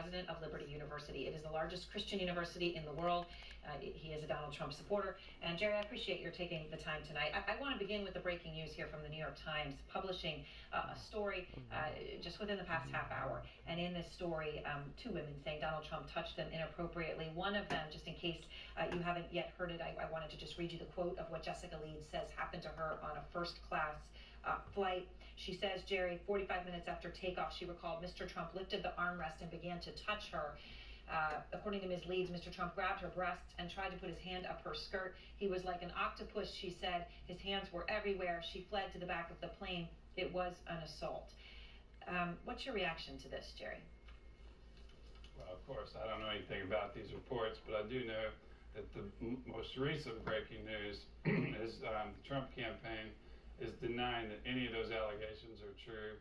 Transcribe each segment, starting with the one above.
president of Liberty University. It is the largest Christian university in the world. He is a Donald Trump supporter. And Jerry, I appreciate your taking the time tonight. I want to begin with the breaking news here from the New York Times, publishing a story just within the past half hour. And in this story, two women saying Donald Trump touched them inappropriately. One of them, just in case you haven't yet heard it, I wanted to just read you the quote of what Jessica Leeds says happened to her on a first-class flight. She says, Jerry, 45 minutes after takeoff, she recalled Mr. Trump lifted the armrest and began to touch her. According to Ms. Leeds, Mr. Trump grabbed her breasts and tried to put his hand up her skirt. He was like an octopus, she said. His hands were everywhere. She fled to the back of the plane. It was an assault. What's your reaction to this, Jerry? Well, of course, I don't know anything about these reports, but I do know that the most recent breaking news is the Trump campaign is denying that any of those allegations are true,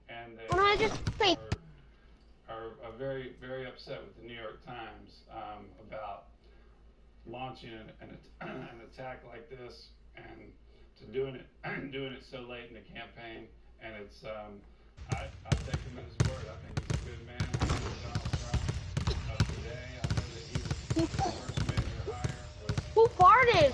and they are very, very upset with the New York Times about launching an attack like this and to doing it so late in the campaign. And it's I take him at his word. I think he's a good man. I know Donald Trump of today. I know that he was the first major hire. Who farted?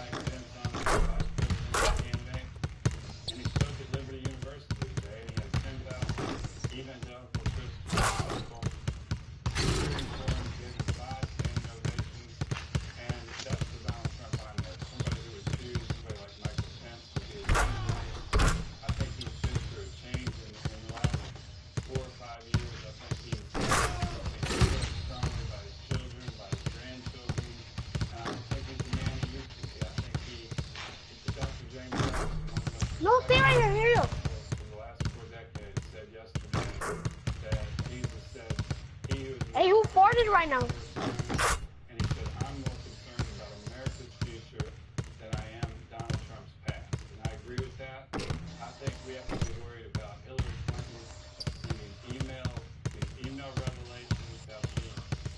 No, stay right here, here you go. Hey, who farted right now? And he said, I'm more concerned about America's future than I am Donald Trump's past. And I agree with that. I think we have to be worried about Hillary Clinton and these email revelations that she...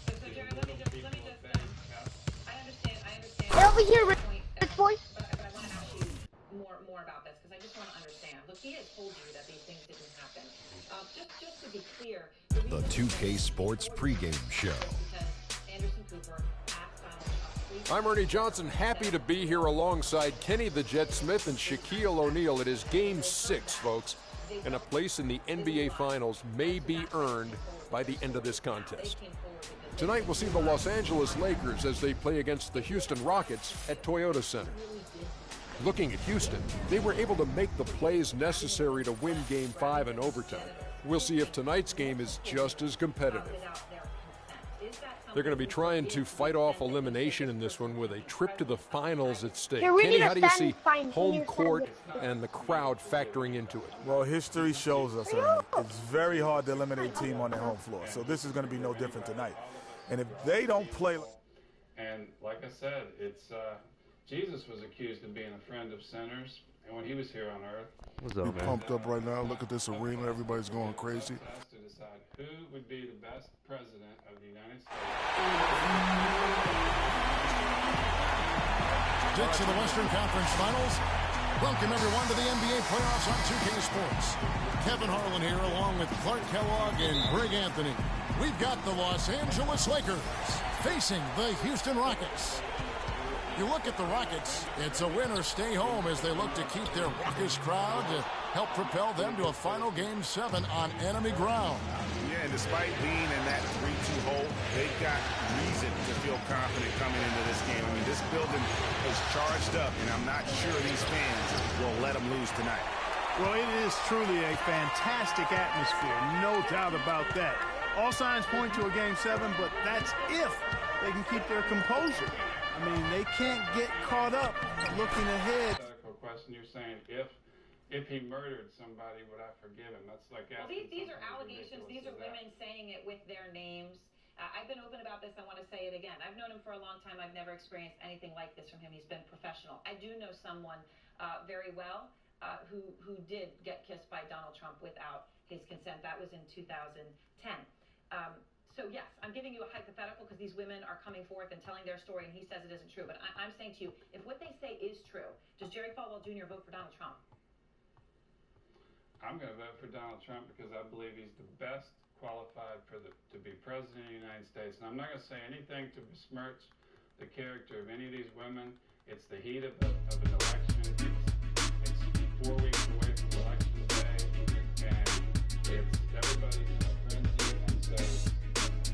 So Jerry, let me just I understand. Hey, over here, Rich Boy. But I want to ask you more about this, because I just want to understand. Look, he has told you that these things didn't happen. Just to be clear, the 2K Sports pregame show. I'm Ernie Johnson, happy to be here alongside Kenny the Jet Smith and Shaquille O'Neal. It is Game 6, folks, and a place in the NBA Finals may be earned by the end of this contest. Tonight we'll see the Los Angeles Lakers as they play against the Houston Rockets at Toyota Center. Looking at Houston, they were able to make the plays necessary to win Game 5 in overtime. We'll see if tonight's game is just as competitive. They're going to be trying to fight off elimination in this one with a trip to the finals at stake. Kenny, how do you see home court and the crowd factoring into it? Well, history shows us it's very hard to eliminate a team on their home floor. So this is going to be no different tonight. And if they don't play... And like I said, it's... Jesus was accused of being a friend of sinners, and when he was here on earth... What's up, man? Pumped up right now. Look at this arena. Everybody's going crazy. ...to decide who would be the best president of the United States. Dicks in the Western Conference Finals. Welcome, everyone, to the NBA playoffs on 2K Sports. Kevin Harlan here, along with Clark Kellogg and Greg Anthony. We've got the Los Angeles Lakers facing the Houston Rockets. You look at the Rockets, it's a win or stay home as they look to keep their raucous crowd to help propel them to a final Game 7 on enemy ground. Yeah, and despite being in that 3-2 hole, they've got reason to feel confident coming into this game. I mean, this building is charged up, and I'm not sure these fans will let them lose tonight. Well, it is truly a fantastic atmosphere, no doubt about that. All signs point to a Game 7, but that's if they can keep their composure. I mean, they can't get caught up looking ahead. Question, you're saying if he murdered somebody, would I forgive him? That's like asking. Well, these are allegations. These are women saying it with their names. I've been open about this. I want to say it again. I've known him for a long time. I've never experienced anything like this from him. He's been professional. I do know someone very well who did get kissed by Donald Trump without his consent. That was in 2010. So, yes, I'm giving you a hypothetical because these women are coming forth and telling their story, and he says it isn't true. But I'm saying to you, if what they say is true, does Jerry Falwell Jr. vote for Donald Trump? I'm going to vote for Donald Trump because I believe he's the best qualified to be President of the United States. And I'm not going to say anything to besmirch the character of any of these women. It's the heat of an election. It's 4 weeks away from Election Day, and everybody's in a frenzy. And so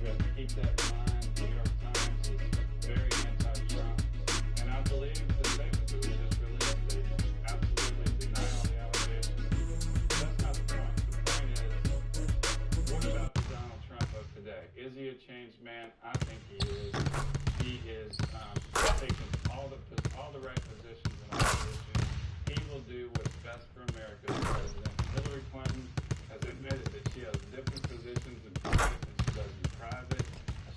we have to keep that in mind. The New York Times is very anti-Trump. And I believe the statement that we just released, they absolutely deny all the allegations. That's not the point. The point is, what about the Donald Trump of today? Is he a changed man? I think he is. He is taking all the right positions in all the issues. He will do what's best for America as president. Hillary Clinton has admitted that she has different positions in public than she does in private.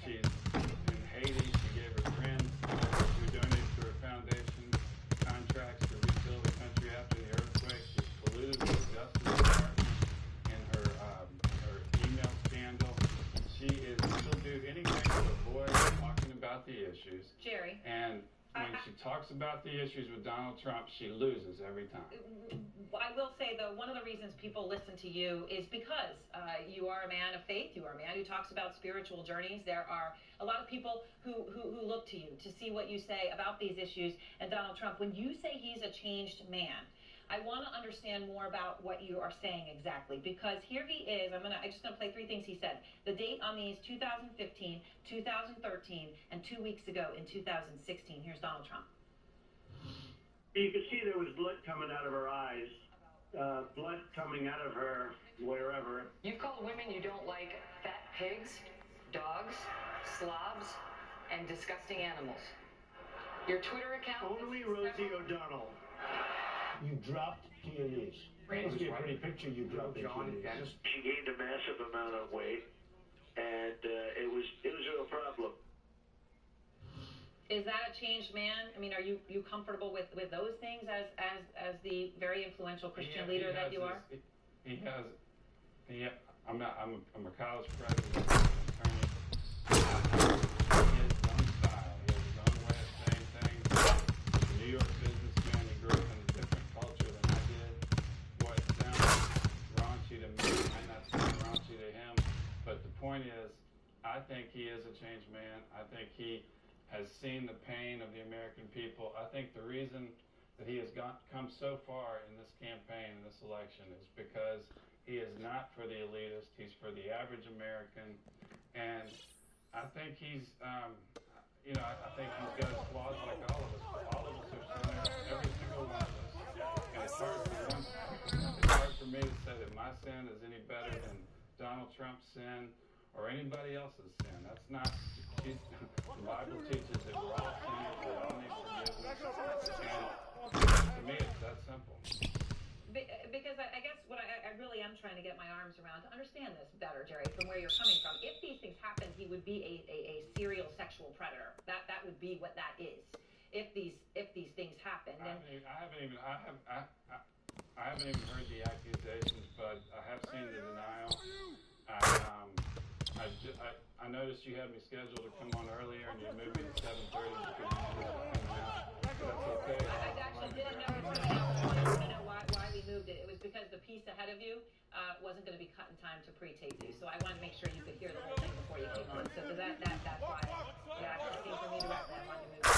She's in Haiti. She gave her friends who donated to her foundation contracts to rebuild the country after the earthquake. She's colluded with the Justice Department in her email scandal. She'll do anything to avoid talking about the issues. Jerry. And when she talks about the issues with Donald Trump, she loses every time. I will say, though, one of the reasons people listen to you is because you are a man of faith. You are a man who talks about spiritual journeys. There are a lot of people who look to you to see what you say about these issues and Donald Trump. When you say he's a changed man, I want to understand more about what you are saying exactly, because here he is. I'm just gonna play 3 things he said. The date on these: 2015, 2013, and 2 weeks ago in 2016. Here's Donald Trump. You could see there was blood coming out of her eyes, blood coming out of her wherever. You've called women you don't like fat pigs, dogs, slobs, and disgusting animals. Your Twitter account. Only Rosie O'Donnell. You dropped to your knees. That must be a pretty picture you dropped into your knees. She gained a massive amount of weight, and it was a real problem. Is that a changed man? I mean, are you comfortable with those things as the very influential Christian leader that you are? I'm a college president, attorney. He has his own style. He has his own way of saying things. He's a New York businessman. He grew up in a different culture than I did. What sounds raunchy to me might not sound raunchy to him. But the point is, I think he is a changed man. I think he has seen the pain of the American people. I think the reason that he has come so far in this campaign, in this election, is because he is not for the elitist. He's for the average American. And I think he's, I think he's got his flaws like all of us. But all of us are sinners, every single one of us. And it's hard for me to say that my sin is any better than Donald Trump's sin or anybody else's sin. That's not. The Bible teaches that we're all sinners, we all need forgiveness. And to me, it's that simple. Because I guess what I really am trying to get my arms around to understand this better, Jerry, from where you're coming from. If these things happen, he would be a serial sexual predator. That would be what that is. If these things happen, then I haven't even heard the accusations, but I have seen the denial. I noticed you had me scheduled to come on earlier, and you moved me to 7:30 because you were coming out. That's okay. I actually didn't know it. I wanted to know why we moved it. It was because the piece ahead of you wasn't going to be cut in time to pre-tape you, so I wanted to make sure you could hear the whole thing before you came on. So that's why it actually came from me directly. I wanted to move it.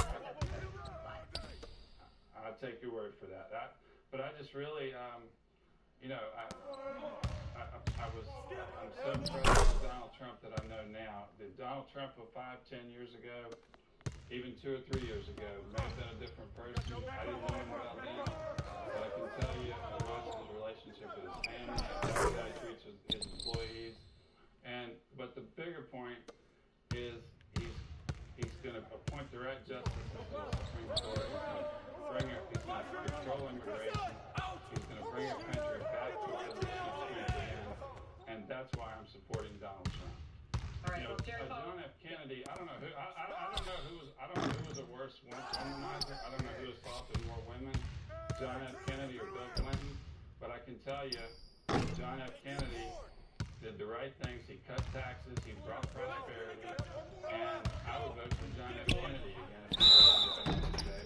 I'll take your word for that. But I just really, I'm so impressed with Donald Trump that I know now. The Donald Trump of 5-10 years ago, even 2 or 3 years ago, may have been a different person. I didn't know him well then, but I can tell you I watched his relationship with his family, how he treats his employees. But the bigger point is he's going to appoint direct justice to the Supreme Court. He's going to control immigration. He's going to bring our country back to its and that's why I'm supporting Donald Trump. All right, John F. Kennedy. I don't know who was a worse womanizer. I don't know who assaulted more women, John F. Kennedy or Bill Clinton. But I can tell you, John F. Kennedy did the right things. He cut taxes. He brought prosperity. And I would vote for John F. Kennedy again if he was elected today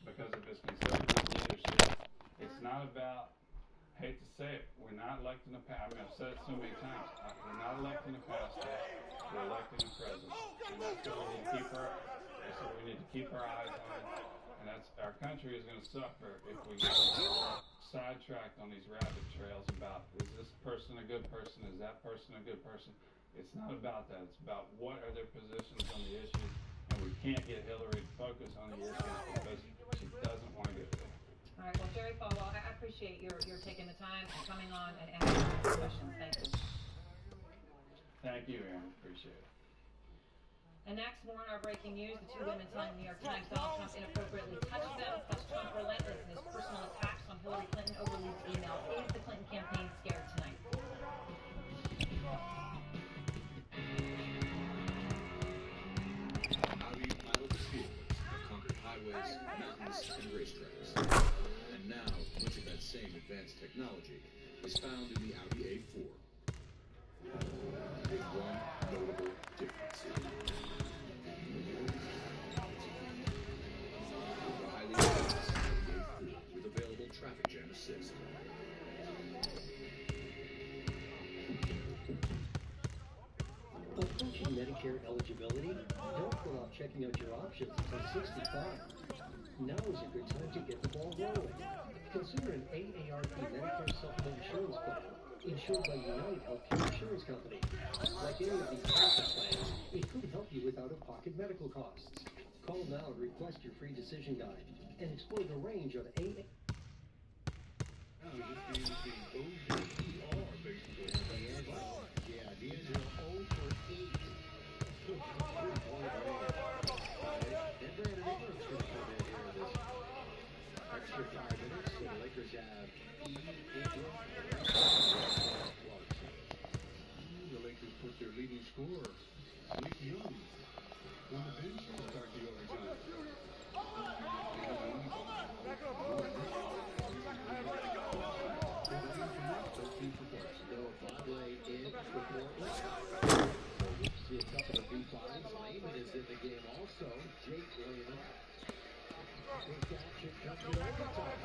because of his conservative leadership. It's not about. Hate to say it, we're not electing a pastor. I mean, I've said it so many times. We're not electing a pastor. acting and present. And that's what we need to keep our eyes on. And that's our country is going to suffer if we get sidetracked on these rabbit trails about, is this person a good person? Is that person a good person? It's not about that. It's about what are their positions on the issues. And we can't get Hillary to focus on the issues because she doesn't want to get there. All right, well, Jerry Falwell, I appreciate your taking the time and coming on and answering these questions. Thank you. Thank you, Aaron. Appreciate it. And next, more on our breaking news. The two women telling the New York Times Donald Trump inappropriately touched them, plus Trump relentless in his personal attacks on Hillary Clinton over leaked emails. Is the Clinton campaign scared tonight? Audi piloted vehicles have conquered highways, mountains, and racetracks. And now, much of that same advanced technology is found in the Audi A4. With one notable difference. The highly advanced Audi A4 with available traffic jam assist. Approaching Medicare eligibility? Don't pull off checking out your options until 65. Now is a good time to get the ball rolling. Consider an AARP Medicare Supplement Insurance Plan, insured by United Healthcare Insurance Company. Like any of these benefit plans, it could help you with out-of-pocket medical costs. Call now and request your free decision guide and explore the range of AA. Now, this game is being OVER, basically. Yeah, D'Angelo 0 for 8. And Brandon Ingram's going to come in here this extra 5 minutes, so the Lakers have Ingram, Clarkson. The Lakers put their leading scorer, Nick Young, on the bench to start the overtime. See a couple of rebounds. Layman is in the game also. Jake Layman. Take action comes in overtime.